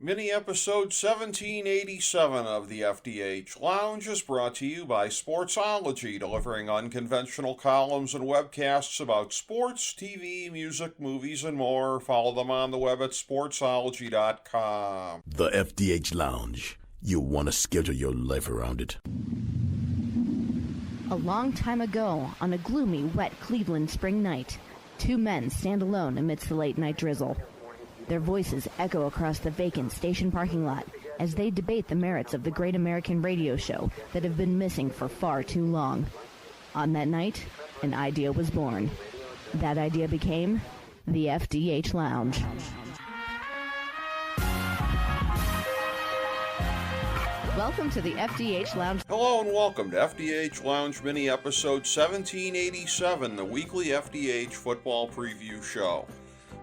Mini episode 1787 of the FDH Lounge is brought to you by Sportsology, delivering unconventional columns and webcasts about sports, TV, music, movies, and more. Follow them on the web at sportsology.com. The FDH Lounge. You'll want to schedule your life around it. A long time ago, on a gloomy, wet Cleveland spring night, two men stand alone amidst the late-night drizzle. Their voices echo across the vacant station parking lot as they debate the merits of the great American radio show that have been missing for far too long. On that night, an idea was born. That idea became the FDH Lounge. Welcome to the FDH Lounge. Hello and welcome to FDH Lounge mini episode 1787, the weekly FDH football preview show.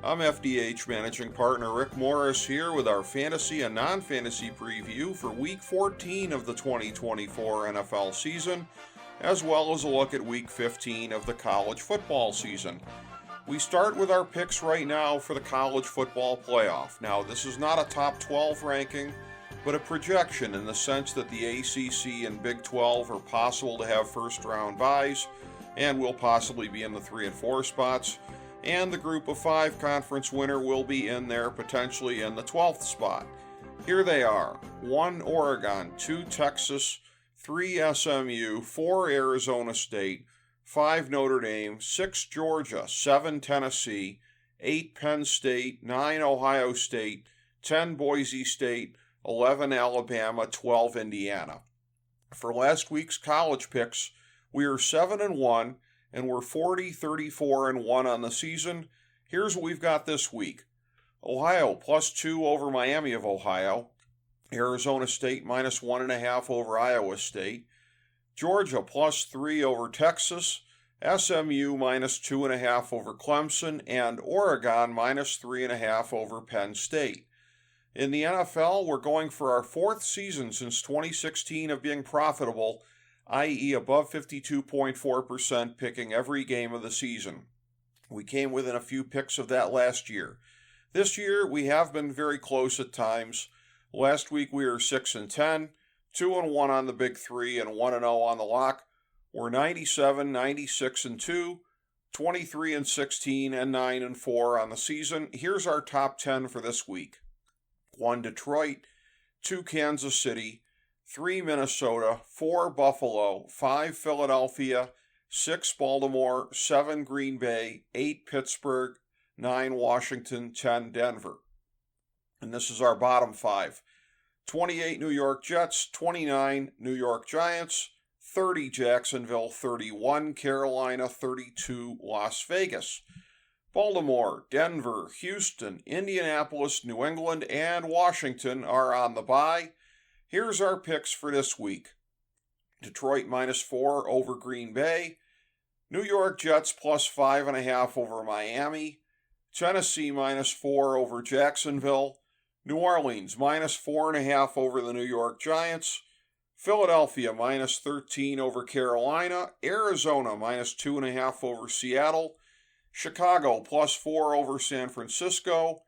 I'm FDH Managing Partner Rick Morris here with our fantasy and non-fantasy preview for Week 14 of the 2024 NFL season, as well as a look at Week 15 of the college football season. We start with our picks right now for the college football playoff. Now, this is not a top 12 ranking, but a projection in the sense that the ACC and Big 12 are possible to have first-round byes and will possibly be in the 3 and 4 spots. And the Group of 5 conference winner will be in there, potentially in the 12th spot. Here they are: 1 Oregon, 2 Texas, 3 SMU, 4 Arizona State, 5 Notre Dame, 6 Georgia, 7 Tennessee, 8 Penn State, 9 Ohio State, 10 Boise State, 11 Alabama, 12 Indiana. For last week's college picks, we are 7-1. And we're 40-34-1 on the season. Here's what we've got this week. Ohio +2 over Miami of Ohio. Arizona State -1.5 over Iowa State. Georgia +3 over Texas. SMU -2.5 over Clemson. And Oregon -3.5 over Penn State. In the NFL, we're going for our 4th season since 2016 of being profitable, i.e. above 52.4% picking every game of the season. We came within a few picks of that last year. This year, we have been very close at times. Last week, we were 6-10, 2-1 on the Big Three, and 1-0 on the lock. We're 97, 96-2, 23-16, and 9-4 on the season. Here's our top 10 for this week. 1 Detroit, 2 Kansas City, 3 Minnesota, 4 Buffalo, 5 Philadelphia, 6 Baltimore, 7 Green Bay, 8 Pittsburgh, 9 Washington, 10 Denver. And this is our bottom 5. 28 New York Jets, 29 New York Giants, 30 Jacksonville, 31 Carolina, 32 Las Vegas. Baltimore, Denver, Houston, Indianapolis, New England, and Washington are on the bye. Here's our picks for this week. Detroit -4 over Green Bay. New York Jets +5.5 over Miami. Tennessee -4 over Jacksonville. New Orleans -4.5 over the New York Giants. Philadelphia -13 over Carolina. Arizona -2.5 over Seattle. Chicago +4 over San Francisco.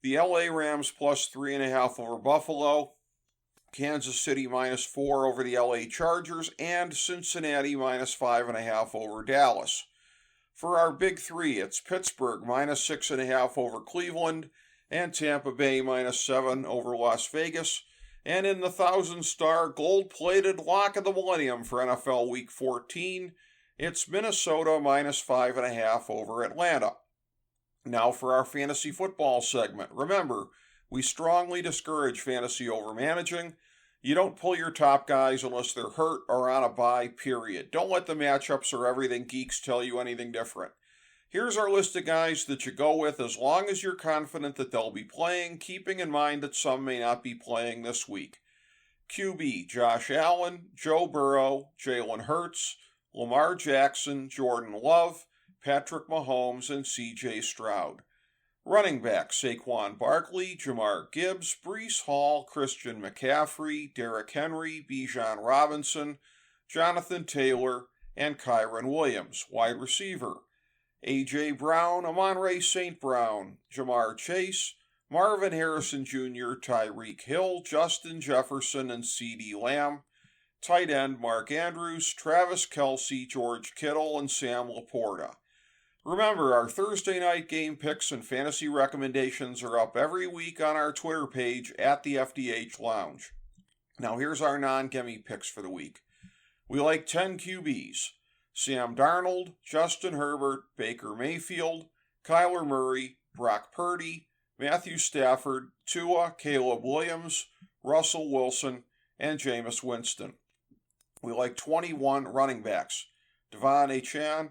The LA Rams +3.5 over Buffalo. Kansas City -4 over the LA Chargers, and Cincinnati -5.5 over Dallas. For our Big Three, it's Pittsburgh -6.5 over Cleveland, and Tampa Bay -7 over Las Vegas. And in the 1,000-star gold-plated lock of the millennium for NFL Week 14, it's Minnesota -5.5 over Atlanta. Now for our fantasy football segment. Remember, we strongly discourage fantasy overmanaging. You don't pull your top guys unless they're hurt or on a bye, period. Don't let the matchups or everything geeks tell you anything different. Here's our list of guys that you go with as long as you're confident that they'll be playing, keeping in mind that some may not be playing this week. QB, Josh Allen, Joe Burrow, Jalen Hurts, Lamar Jackson, Jordan Love, Patrick Mahomes, and C.J. Stroud. Running back, Saquon Barkley, Jamar Gibbs, Breece Hall, Christian McCaffrey, Derrick Henry, Bijan Robinson, Jonathan Taylor, and Kyron Williams. Wide receiver, A.J. Brown, Amon-Ra St. Brown, Jamar Chase, Marvin Harrison Jr., Tyreek Hill, Justin Jefferson, and CeeDee Lamb. Tight end Mark Andrews, Travis Kelce, George Kittle, and Sam Laporta. Remember, our Thursday night game picks and fantasy recommendations are up every week on our Twitter page at the FDH Lounge. Now here's our non-gimme picks for the week. We like 10 QBs. Sam Darnold, Justin Herbert, Baker Mayfield, Kyler Murray, Brock Purdy, Matthew Stafford, Tua, Caleb Williams, Russell Wilson, and Jameis Winston. We like 21 running backs. Devon Achane,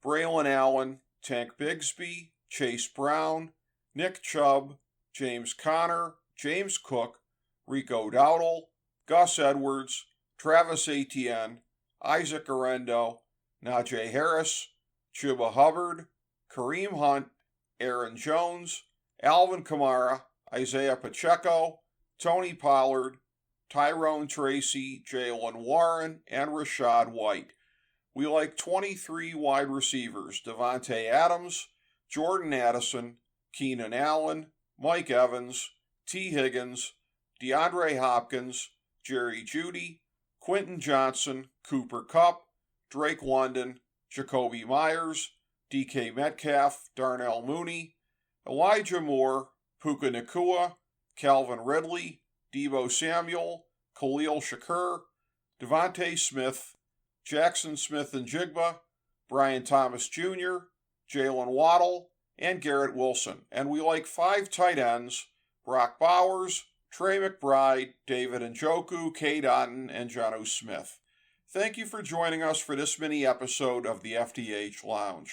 Braylon Allen, Tank Bigsby, Chase Brown, Nick Chubb, James Conner, James Cook, Rico Dowdle, Gus Edwards, Travis Etienne, Isaac Arendo, Najee Harris, Chuba Hubbard, Kareem Hunt, Aaron Jones, Alvin Kamara, Isaiah Pacheco, Tony Pollard, Tyrone Tracy, Jaylen Warren, and Rashad White. We like 23 wide receivers: Devontae Adams, Jordan Addison, Keenan Allen, Mike Evans, T. Higgins, DeAndre Hopkins, Jerry Jeudy, Quentin Johnson, Cooper Kupp, Drake London, Jacoby Myers, DK Metcalf, Darnell Mooney, Elijah Moore, Puka Nacua, Calvin Ridley, Deebo Samuel, Khalil Shakur, Devontae Smith, Jackson Smith and Jigba, Brian Thomas Jr., Jalen Waddle, and Garrett Wilson. And we like 5 tight ends: Brock Bowers, Trey McBride, David Njoku, Cade Otton, and Jonnu Smith. Thank you for joining us for this mini episode of the FDH Lounge.